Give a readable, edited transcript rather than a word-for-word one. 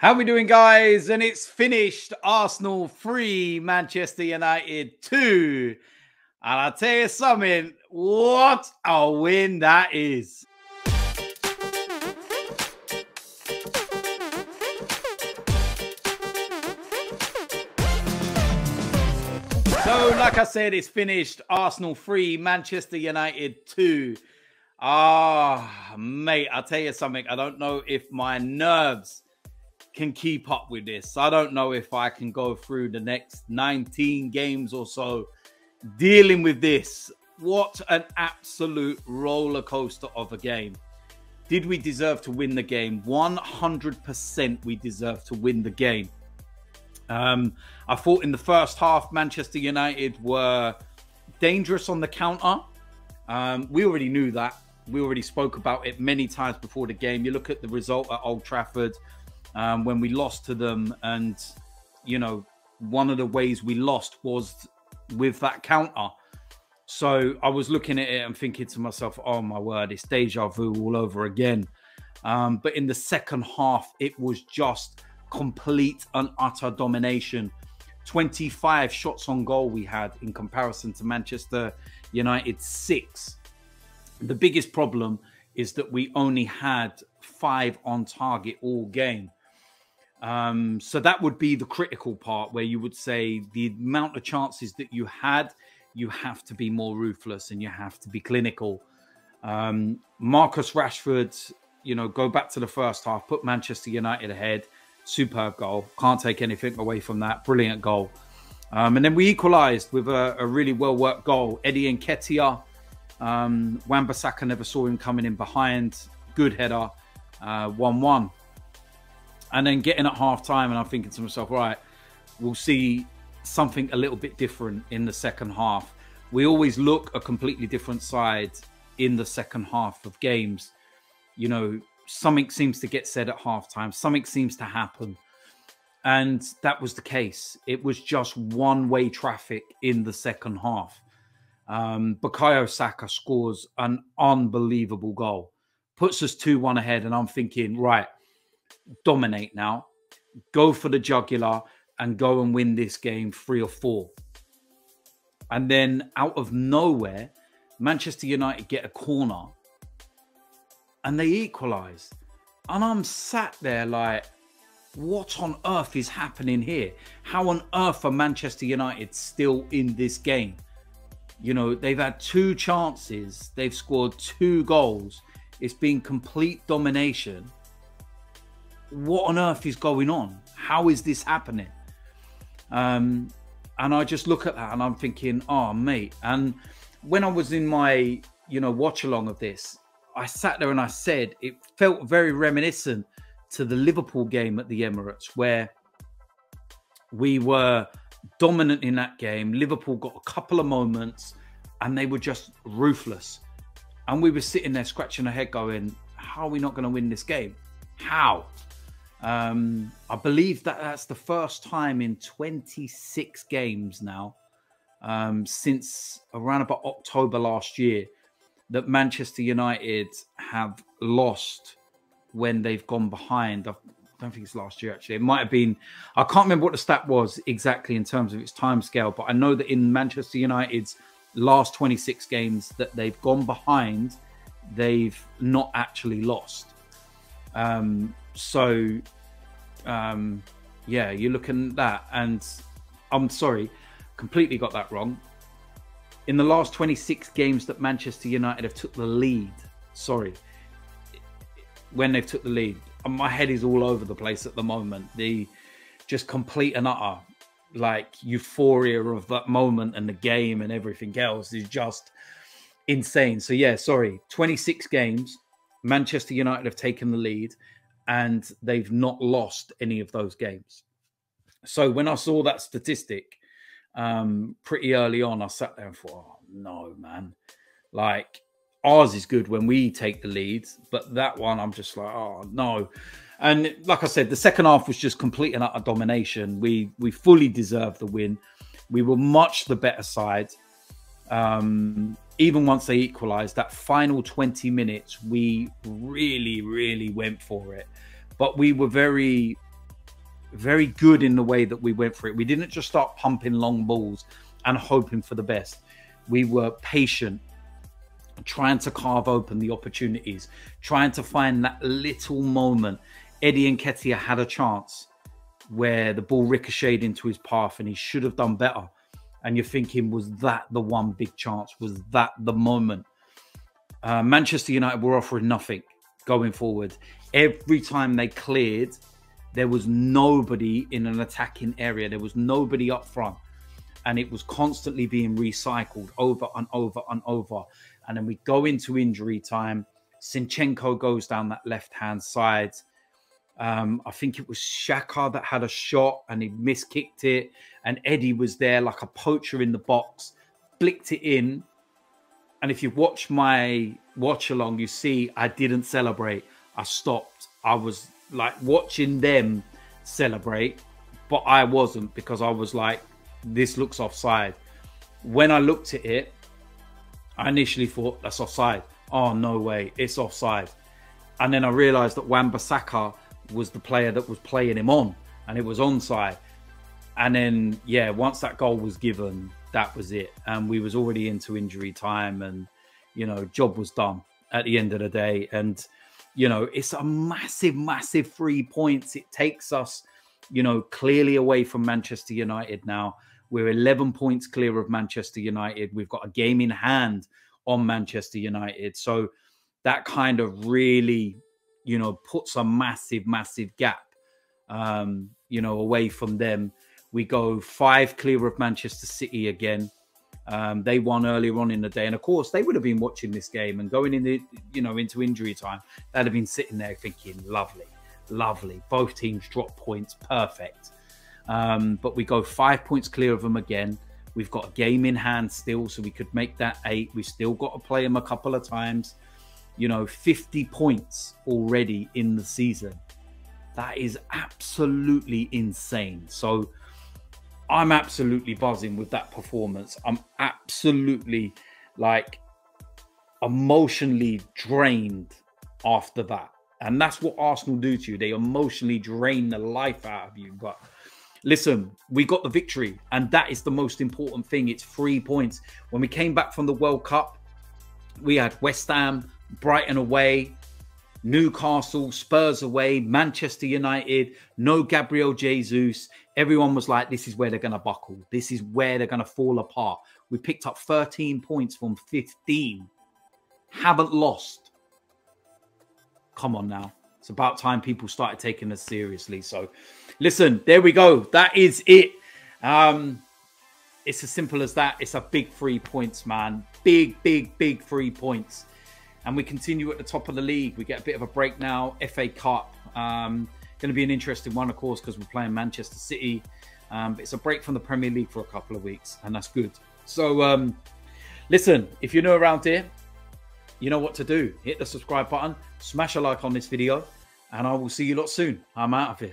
How we doing, guys? And it's finished. Arsenal 3, Manchester United 2. And I'll tell you something, what a win that is. So, like I said, it's finished. Arsenal 3, Manchester United 2. Mate, I'll tell you something. I don't know if my nerves can keep up with this. I don't know if I can go through the next 19 games or so dealing with this. What an absolute roller coaster of a game. Did we deserve to win the game? 100% we deserve to win the game. I thought in the first half, Manchester United were dangerous on the counter. We already knew that. We already spoke about it many times before the game. You look at the result at Old Trafford when we lost to them, and, you know, one of the ways we lost was with that counter. So I was looking at it and thinking to myself, oh my word, it's deja vu all over again. But in the second half, it was just complete and utter domination. 25 shots on goal we had in comparison to Manchester United's 6. The biggest problem is that we only had 5 on target all game. So that would be the critical part, where you would say the amount of chances that you had, you have to be more ruthless and you have to be clinical. Marcus Rashford, you know, go back to the first half, put Manchester United ahead. Superb goal. Can't take anything away from that. Brilliant goal. And then we equalised with a really well-worked goal. Nketiah. Wan-Bissaka, never saw him coming in behind. Good header. 1-1. And then getting at half-time, and I'm thinking to myself, right, we'll see something a little bit different in the second half. We always look a completely different side in the second half of games. You know, something seems to get said at halftime. Something seems to happen. And that was the case. It was just one-way traffic in the second half. Bukayo Saka scores an unbelievable goal. Puts us 2-1 ahead. And I'm thinking, right, dominate now. Go for the jugular and go and win this game 3 or 4. And then out of nowhere, Manchester United get a corner and they equalise. And I'm sat there like, what on earth is happening here? How on earth are Manchester United still in this game? You know, they've had 2 chances. They've scored 2 goals. It's been complete domination. What on earth is going on? How is this happening? And I just look at that and I'm thinking, oh, mate. And when I was in my, you know, watch along of this, I sat there and I said it felt very reminiscent to the Liverpool game at the Emirates, where we were dominant in that game. Liverpool got a couple of moments and they were just ruthless. And we were sitting there scratching our head going, how are we not going to win this game? How? I believe that that's the first time in 26 games now, since around about October last year, that Manchester United have lost when they've gone behind. I don't think it's last year, actually. It might have been, I can't remember what the stat was exactly in terms of its timescale, but I know that in Manchester United's last 26 games that they've gone behind, they've not actually lost. Yeah, you're looking at that, and I'm sorry, completely got that wrong. In the last 26 games that Manchester United have took the lead, when they've took the lead, my head is all over the place at the moment. The just complete and utter, like, euphoria of that moment and the game and everything else is just insane. So yeah, sorry, 26 games, Manchester United have taken the lead and they've not lost any of those games. So when I saw that statistic pretty early on, I sat there and thought, oh no, man, like, ours is good when we take the lead, but that one, I'm just like, oh no. And like I said, the second half was just complete and utter domination. We fully deserved the win. We were much the better side. Even once they equalised, that final 20 minutes, we really, really went for it. But we were very very good in the way that we went for it. We didn't just start pumping long balls and hoping for the best. We were patient, trying to carve open the opportunities, trying to find that little moment. Eddie Nketiah had a chance where the ball ricocheted into his path and he should have done better. And you're thinking, was that the one big chance? Was that the moment? Manchester United were offering nothing going forward. Every time they cleared, there was nobody in an attacking area. There was nobody up front. And it was constantly being recycled over and over and over. And then we go into injury time. Zinchenko goes down that left-hand side. I think it was Xhaka that had a shot and he miskicked it. And Eddie was there like a poacher in the box, flicked it in. And if you watch my watch along, you see I didn't celebrate. I stopped. I was like watching them celebrate, but I wasn't, because I was like, this looks offside. When I looked at it, I initially thought that's offside. Oh, no way, it's offside. And then I realized that Wan-Bissaka was the player that was playing him on, and it was onside. And then, yeah, once that goal was given, that was it. And we was already into injury time, and, you know, job was done at the end of the day. And, you know, it's a massive, massive 3 points. It takes us, you know, clearly away from Manchester United now. We're 11 points clear of Manchester United. We've got a game in hand on Manchester United. So that kind of really, you know, puts a massive, massive gap, you know, away from them. We go 5 clear of Manchester City again. They won earlier on in the day. And of course, they would have been watching this game and going in the, you know, into injury time. They'd have been sitting there thinking, lovely, lovely. Both teams drop points. Perfect. But we go 5 points clear of them again. We've got a game in hand still, so we could make that 8. We've still got to play them a couple of times. You know, 50 points already in the season. That is absolutely insane. So I'm absolutely buzzing with that performance. I'm absolutely like emotionally drained after that. And that's what Arsenal do to you. They emotionally drain the life out of you. But listen, we got the victory, and that is the most important thing. It's 3 points. When we came back from the World Cup, we had West Ham, Brighton away, Newcastle, Spurs away, Manchester United, no Gabriel Jesus. Everyone was like, this is where they're going to buckle. This is where they're going to fall apart. We picked up 13 points from 15. Haven't lost. Come on now. It's about time people started taking us seriously. So listen, there we go. That is it. It's as simple as that. It's a big 3 points, man. Big, big, big 3 points. And we continue at the top of the league. We get a bit of a break now. FA Cup. Going to be an interesting one, of course, because we're playing Manchester City. But it's a break from the Premier League for a couple of weeks, and that's good. So listen, if you're new around here, you know what to do. Hit the subscribe button, smash a like on this video, and I will see you lot soon. I'm out of here.